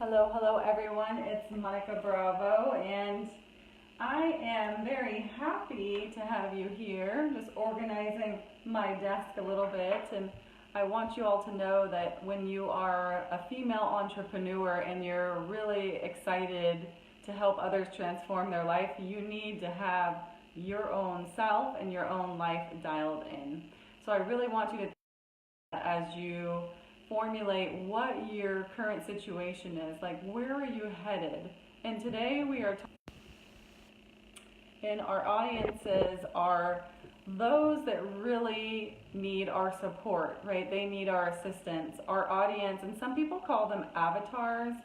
Hello everyone. It's Monica Bravo, and I am very happy to have you here. Just organizing my desk a little bit, and I want you all to know that when you are a female entrepreneur and you're really excited to help others transform their life, you need to have your own self and your own life dialed in. So I really want you to, as you formulate what your current situation is, like where are you headed? And today we are and our audiences are those that really need our support, right? They need our assistance. Our audience, and some people call them avatars,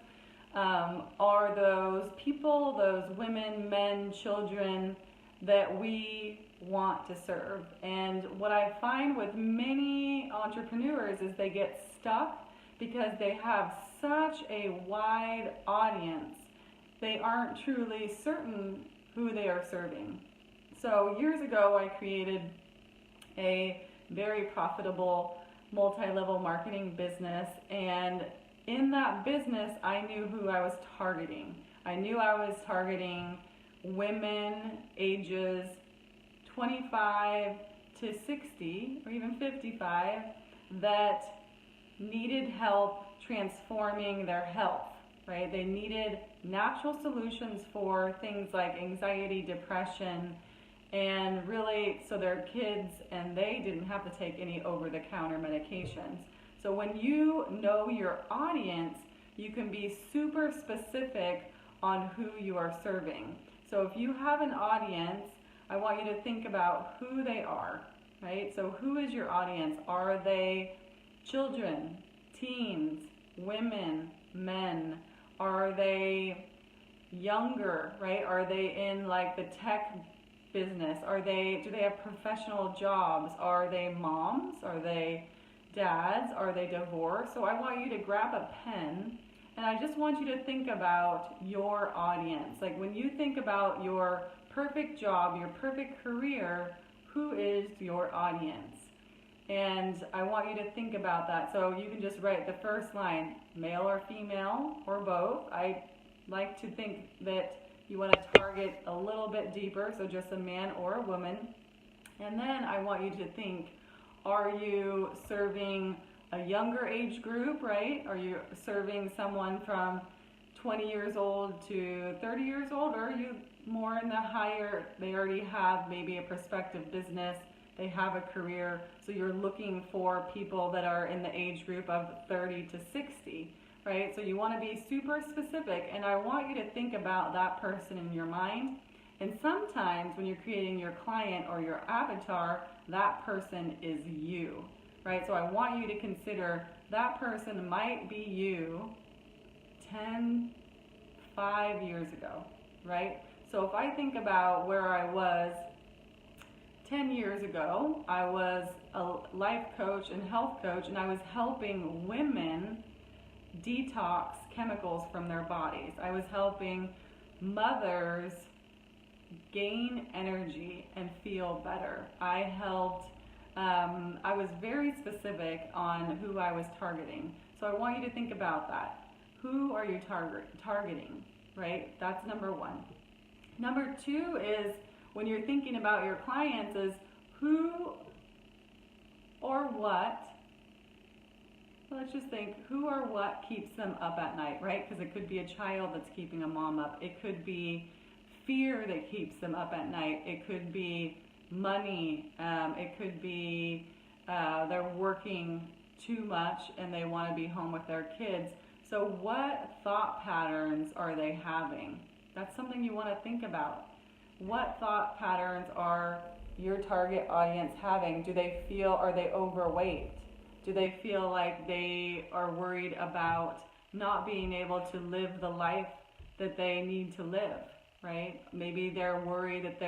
are those people, those women, men, children that we want to serve. And what I find with many entrepreneurs is they get stuck because they have such a wide audience. They aren't truly certain who they are serving. So years ago, I created a very profitable multi-level marketing business, and in that business, I knew who I was targeting. I knew I was targeting women ages 25 to 60 or even 55 that needed help transforming their health, right? They needed natural solutions for things like anxiety, depression, and really so their kids and they didn't have to take any over-the-counter medications. So when you know your audience, you can be super specific on who you are serving. So if you have an audience, I want you to think about who they are, right? So who is your audience? Are they children, teens, women, men? Are they younger, right? Are they in like the tech business? Do they have professional jobs? Are they moms? Are they dads? Are they divorced? So I want you to grab a pen and I just want you to think about your audience. Like when you think about your perfect job, your perfect career, who is your audience? And I want you to think about that. So you can just write the first line, male or female or both. I like to think that you want to target a little bit deeper, so just a man or a woman. And then I want you to think, are you serving a younger age group, right? Are you serving someone from 20 years old to 30 years old? Or are you more in the higher, they already have maybe a prospective business, they have a career, so you're looking for people that are in the age group of 30 to 60, right? So you want to be super specific, and I want you to think about that person in your mind. And sometimes when you're creating your client or your avatar, that person is you, right? So I want you to consider that person might be you 5 years ago, right? So if I think about where I was 10 years ago, I was a life coach and health coach, and I was helping women detox chemicals from their bodies. I was helping mothers gain energy and feel better. I was very specific on who I was targeting. So I want you to think about that. Who are you targeting, right? That's number one. Number two is, when you're thinking about your clients, is who or what, let's just think, who or what keeps them up at night, right? Because it could be a child that's keeping a mom up. It could be fear that keeps them up at night. It could be money. It could be they're working too much and they want to be home with their kids. So what thought patterns are they having? That's something you want to think about. What thought patterns are your target audience having? Are they overweight? Do they feel like they are worried about not being able to live the life that they need to live, right? Maybe they're worried that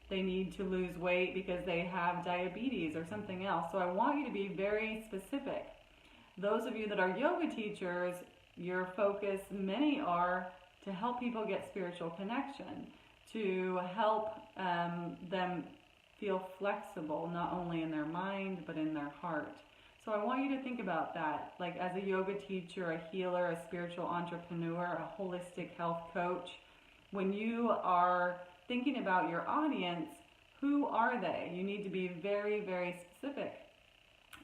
they need to lose weight because they have diabetes or something else. So I want you to be very specific. Those of you that are yoga teachers, your focus, many are to help people get spiritual connection, to help them feel flexible, not only in their mind, but in their heart. So So I want you to think about that, like as a yoga teacher, a healer, a spiritual entrepreneur, a holistic health coach. When you are thinking about your audience, who are they? You need to be very, very specific.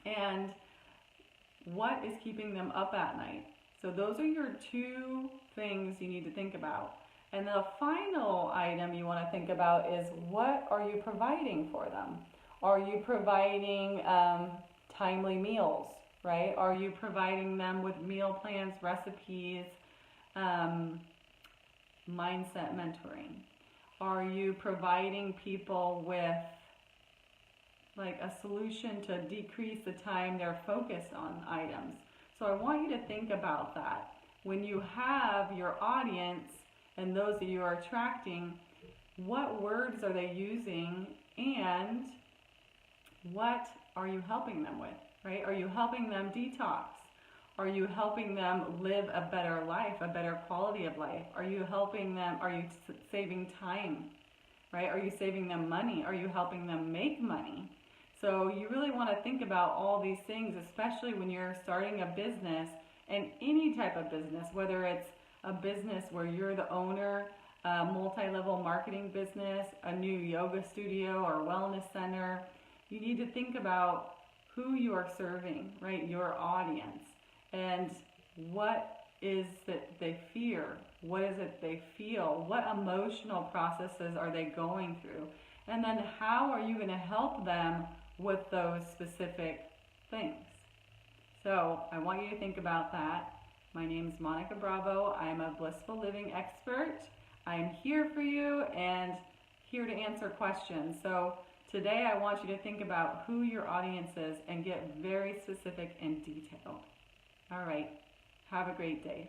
And what is keeping them up at night? So those are your two things you need to think about. And the final item you want to think about is, what are you providing for them? Are you providing timely meals, right? Are you providing them with meal plans, recipes, mindset mentoring? Are you providing people with like a solution to decrease the time they're focused on items? So I want you to think about that. When you have your audience and those that you are attracting, what words are they using and what are you helping them with, right? Are you helping them detox? Are you helping them live a better life, a better quality of life? Are you helping them, are you saving time, right? Are you saving them money? Are you helping them make money? So you really want to think about all these things, especially when you're starting a business, and any type of business, whether it's a business where you're the owner, a multi-level marketing business, a new yoga studio or wellness center. You need to think about who you are serving, right? Your audience. And what is it they fear? What is it they feel? What emotional processes are they going through? And then how are you going to help them with those specific things? So I want you to think about that. My name is Monica Bravo. I am a blissful living expert. I am here for you and here to answer questions. So today I want you to think about who your audience is and get very specific and detailed. All right. Have a great day.